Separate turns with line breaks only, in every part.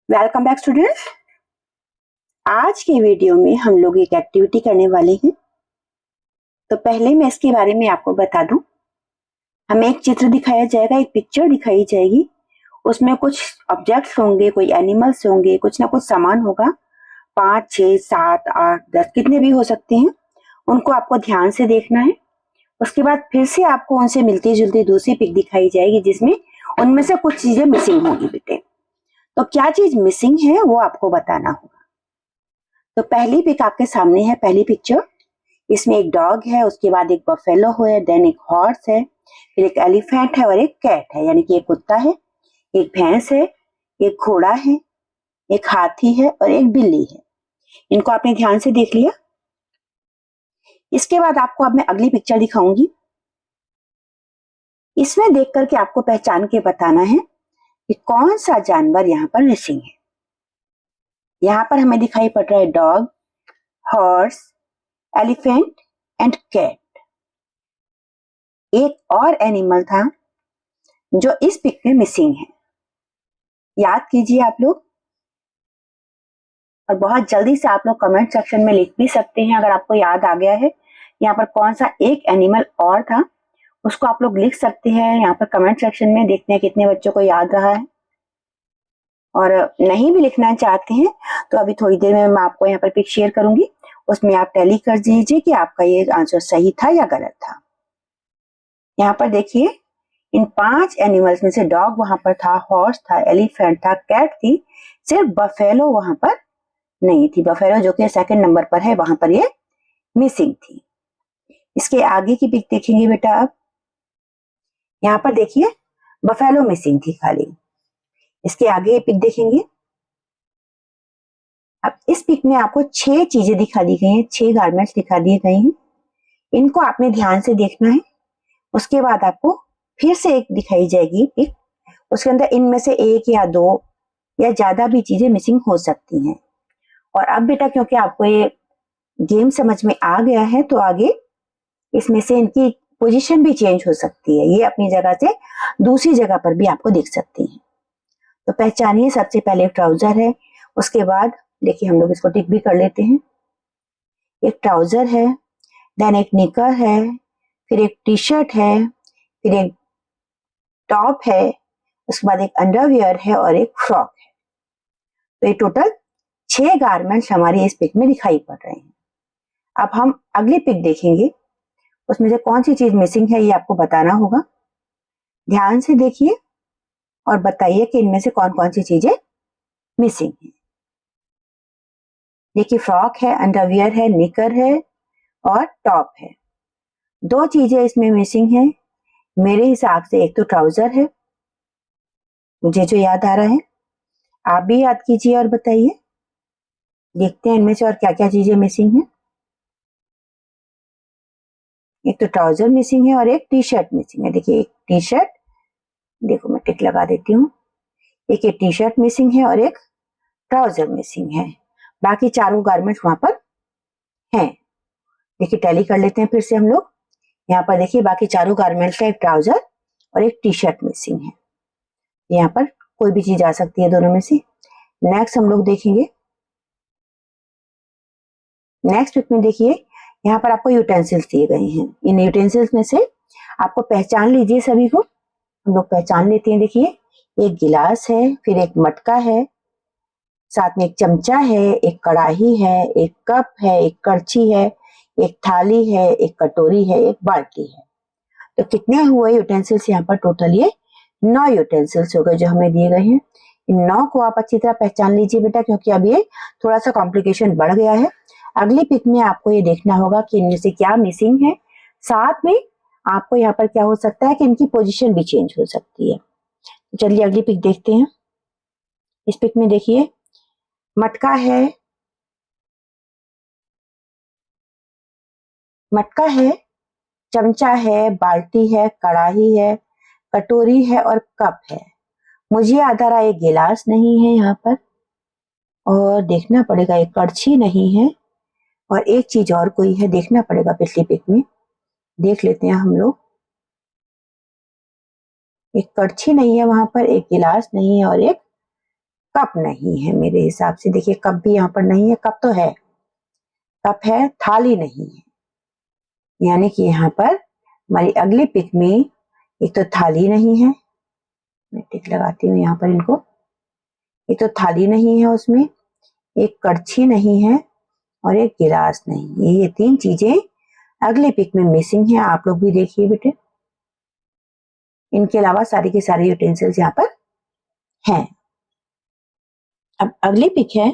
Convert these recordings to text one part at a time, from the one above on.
Welcome back students. आज के video में हम लोग एक एक्टिविटी करने वाले हैं। तो पहले मैं इसके बारे में आपको बता दूं। हमें एक चित्र दिखाया जाएगा, एक पिक्चर दिखाई जाएगी। उसमें कुछ ऑब्जेक्ट्स होंगे, कोई एनिमल्स होंगे, कुछ ना कुछ सामान होगा। 5, 6, 7, 8, 10 कितने भी हो सकते हैं। उनको आपको ध्यान से देखना है। उसके बाद फिर से आपको उनसे मिलती जुलती दूसरी पिक दिखाई जाएगी जिसमें उनमें से कुछ चीजें मिसिंग होंगी बेटे। तो क्या चीज मिसिंग है वो आपको बताना होगा। तो पहली पिक आपके सामने है, पहली पिक्चर। इसमें एक डॉग है, उसके बाद एक बफेलो है, देन एक हॉर्स है, फिर एक एलिफेंट है और एक कैट है, यानी कि एक कुत्ता है, एक भैंस है, एक घोड़ा है, एक हाथी है और एक बिल्ली है। इनको आपने ध्यान से देख लिया। इसके बाद आपको अब मैं अगली पिक्चर दिखाऊंगी। इसमें देख करके आपको पहचान के बताना है कि कौन सा जानवर यहाँ पर मिसिंग है। यहाँ पर हमें दिखाई पड़ रहा है dog, horse, elephant and cat. एक और एनिमल था जो इस पिक में मिसिंग है। याद कीजिए आप लोग, और बहुत जल्दी से आप लोग कमेंट सेक्शन में लिख भी सकते हैं अगर आपको याद आ गया है। यहाँ पर कौन सा एक एनिमल और था उसको आप लोग लिख सकते हैं यहाँ पर कमेंट सेक्शन में। देखते हैं कितने बच्चों को याद रहा है। और नहीं भी लिखना चाहते हैं तो अभी थोड़ी देर में मैं आपको यहाँ पर पिक शेयर करूंगी, उसमें आप टैली कर दीजिए कि आपका ये आंसर सही था या गलत था। यहाँ पर देखिए, इन 5 एनिमल्स में से डॉग वहां पर था, हॉर्स था, एलिफेंट था, कैट थी, सिर्फ बफेलो वहां पर नहीं थी। बफेलो जो कि सेकंड नंबर पर है, वहां पर ये मिसिंग थी। इसके आगे की पिक देखेंगे बेटा आप। यहाँ पर देखिए बफेलो मिसिंग थी खाली। इसके आगे ये पिक देखेंगे। अब इस पिक में आपको 6 चीजें दिखा दी गई हैं, 6 गारमेंट्स दिखा दिए गए हैं। इनको आपने ध्यान से देखना है। उसके बाद आपको फिर से एक दिखाई जाएगी पिक, उसके अंदर इनमें से एक या 2 या ज्यादा भी चीजें मिसिंग हो सकती हैं। और अब बेटा क्योंकि आपको ये गेम समझ में आ गया है तो आगे इसमें से इनकी पोजीशन भी चेंज हो सकती है। ये अपनी जगह से दूसरी जगह पर भी आपको दिख सकती है। तो पहचानिए। सबसे पहले ट्राउजर है, उसके बाद देखिए हम लोग इसको टिक भी कर लेते हैं। एक ट्राउजर है, देन एक निकर है, फिर एक टी शर्ट है, फिर एक टॉप है, उसके बाद एक अंडरवियर है और एक फ्रॉक है। तो ये टोटल 6 गारमेंट्स हमारी इस पिक में दिखाई पड़ रहे हैं। अब हम अगली पिक देखेंगे, उसमें से कौन सी चीज मिसिंग है ये आपको बताना होगा। ध्यान से देखिए और बताइए कि इनमें से कौन कौन सी चीजें मिसिंग है। देखिए फ्रॉक है, अंडरवियर है, निकर है और टॉप है। 2 चीजें इसमें मिसिंग है मेरे हिसाब से। एक तो ट्राउजर है, मुझे जो याद आ रहा है, आप भी याद कीजिए और बताइए। देखते हैं इनमें से और क्या क्या चीजें मिसिंग है। एक तो ट्राउजर मिसिंग है और एक टी शर्ट मिसिंग है। देखिए एक टी शर्ट, देखो मैं टिक लगा देती हूँ। एक ये टी शर्ट मिसिंग है और एक ट्राउजर मिसिंग है। बाकी चारों गारमेंट्स वहां पर हैं। देखिए टैली कर लेते हैं फिर से हम लोग। यहाँ पर देखिए बाकी चारों गारमेंट्स का एक ट्राउजर और एक टी शर्ट मिसिंग है। यहाँ पर कोई भी चीज आ सकती है दोनों में से। नेक्स्ट हम लोग देखेंगे। नेक्स्ट पिक में देखिए यहाँ पर आपको यूटेंसिल्स दिए गए हैं। इन यूटेंसिल्स में से आपको पहचान लीजिए सभी को। हम लोग पहचान लेते हैं। देखिए एक गिलास है, फिर एक मटका है, साथ में एक चमचा है, एक कढ़ाई है, एक कप है, एक करछी है, एक थाली है, एक कटोरी है, एक बाल्टी है। तो कितने हुए यूटेंसिल्स यहाँ पर? टोटल ये 9 यूटेंसिल्स हो गए जो हमें दिए गए हैं। इन 9 को आप अच्छी तरह पहचान लीजिए बेटा, क्योंकि अब ये थोड़ा सा कॉम्प्लिकेशन बढ़ गया है। अगली पिक में आपको ये देखना होगा कि इनमें से क्या मिसिंग है। साथ में आपको यहाँ पर क्या हो सकता है कि इनकी पोजीशन भी चेंज हो सकती है। तो चलिए अगली पिक देखते हैं। इस पिक में देखिए मटका है, चमचा है, बाल्टी है, कढ़ाई है, कटोरी है और कप है। मुझे याद आ रहा है एक गिलास नहीं है यहाँ पर, और देखना पड़ेगा एक कड़छी नहीं है, और एक चीज और कोई है, देखना पड़ेगा पिछली पिक में। देख लेते हैं हम लोग। एक कड़छी नहीं है वहां पर, एक गिलास नहीं है और एक कप नहीं है मेरे हिसाब से। देखिए कप भी यहाँ पर नहीं है, कप तो है, कप है, थाली नहीं है। यानी कि यहाँ पर हमारी अगली पिक में एक तो थाली नहीं है, मैं टिक लगाती हूँ यहाँ पर इनको, एक तो थाली नहीं है उसमें, एक कड़छी नहीं है और एक गिलास नहीं। ये तीन चीजें अगले पिक में मिसिंग है। आप लोग भी देखिए बेटे, इनके अलावा सारी के सारे यूटेंसिल्स यहाँ पर हैं। अब अगली पिक है,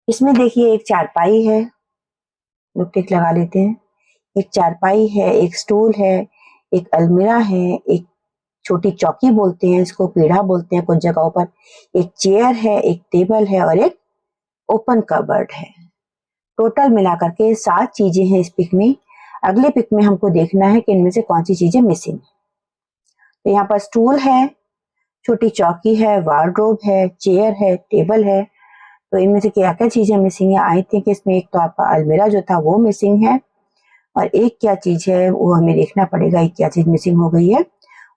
इसमें देखिए एक चारपाई है, लोग टिक लगा लेते हैं। एक चारपाई है, एक स्टूल है, एक अलमीरा है, एक छोटी चौकी बोलते हैं इसको, पीढ़ा बोलते हैं कुछ जगहों पर, एक चेयर है, एक टेबल है और एक ओपन कबर्ड है। टोटल मिलाकर के 7 चीजें हैं इस पिक में। अगले पिक में हमको देखना है कि इनमें से कौन सी चीजें मिसिंग है। तो यहाँ पर स्टूल है, छोटी चौकी है, वार्डरोब है, चेयर है, टेबल है। तो इनमें से क्या क्या चीजें मिसिंग है? आई थिंक इसमें एक तो आपका अलमीरा जो था वो मिसिंग है, और एक क्या चीज है वो हमें देखना पड़ेगा, एक क्या चीज मिसिंग हो गई है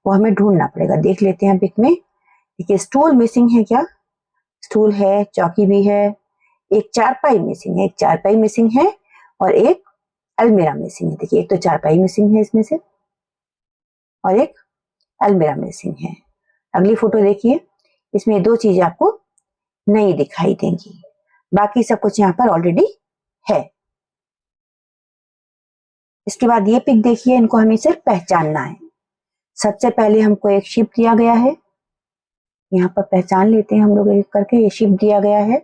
वो हमें ढूंढना पड़ेगा। देख लेते हैं पिक में। देखिए स्टूल मिसिंग है क्या? स्टूल है, चौकी भी है, एक चारपाई मिसिंग है, एक चारपाई मिसिंग है और एक अलमीरा मिसिंग है। देखिए एक तो चारपाई मिसिंग है इसमें से और एक अलमीरा मिसिंग है। अगली फोटो देखिए, इसमें 2 चीजें आपको नहीं दिखाई देंगी, बाकी सब कुछ यहाँ पर ऑलरेडी है। इसके बाद ये पिक देखिए, इनको हमें सिर्फ पहचानना है। सबसे पहले हमको एक शिप दिया गया है, यहाँ पर पहचान लेते हैं हम लोग एक करके। ये शिप दिया गया है,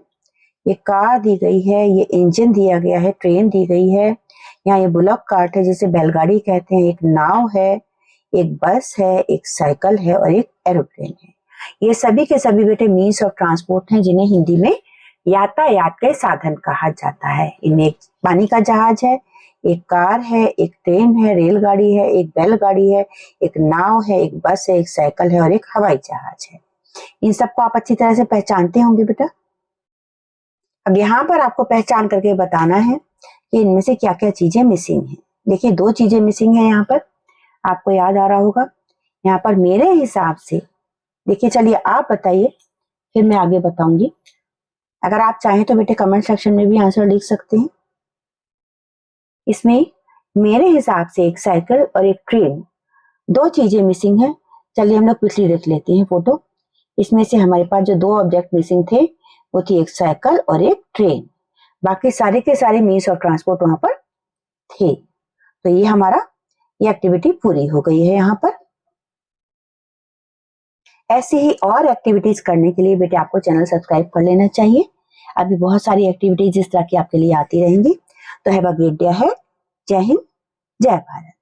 ये कार दी गई है, ये इंजन दिया गया है, ट्रेन दी गई है, यहाँ ये बुलॉक कार्ट है जिसे बैलगाड़ी कहते हैं, एक नाव है, एक बस है, एक साइकिल है और एक एरोप्लेन है। ये सभी के सभी बेटे मीन्स ऑफ ट्रांसपोर्ट हैं जिन्हें हिंदी में यातायात के साधन कहा जाता है। इनमें एक पानी का जहाज है, एक कार है, एक ट्रेन है, रेलगाड़ी है, एक बैलगाड़ी है, एक नाव है, एक बस है, एक साइकिल है और एक हवाई जहाज है। इन सबको आप अच्छी तरह से पहचानते होंगे बेटा। अब यहाँ पर आपको पहचान करके बताना है कि इनमें से क्या क्या चीजें मिसिंग हैं। देखिए 2 चीजें मिसिंग हैं यहाँ पर, आपको याद आ रहा होगा। यहाँ पर मेरे हिसाब से, देखिए चलिए आप बताइए फिर मैं आगे बताऊंगी। अगर आप चाहें तो बेटे कमेंट सेक्शन में भी आंसर लिख सकते हैं। इसमें मेरे हिसाब से एक साइकिल और एक ट्रेन, 2 चीजें मिसिंग है। चलिए हम लोग पिछली देख लेते हैं फोटो। इसमें से हमारे पास जो 2 ऑब्जेक्ट मिसिंग थे वो थी एक साइकिल और एक ट्रेन, बाकी सारे के सारे मीन्स ऑफ ट्रांसपोर्ट वहां पर थे। तो ये हमारा ये एक्टिविटी पूरी हो गई है। यहाँ पर ऐसी ही और एक्टिविटीज करने के लिए बेटे आपको चैनल सब्सक्राइब कर लेना चाहिए। अभी बहुत सारी एक्टिविटीज इस तरह की आपके लिए आती रहेंगी। तो हैव अ ग्रेट डे है। जय हिंद, जय भारत।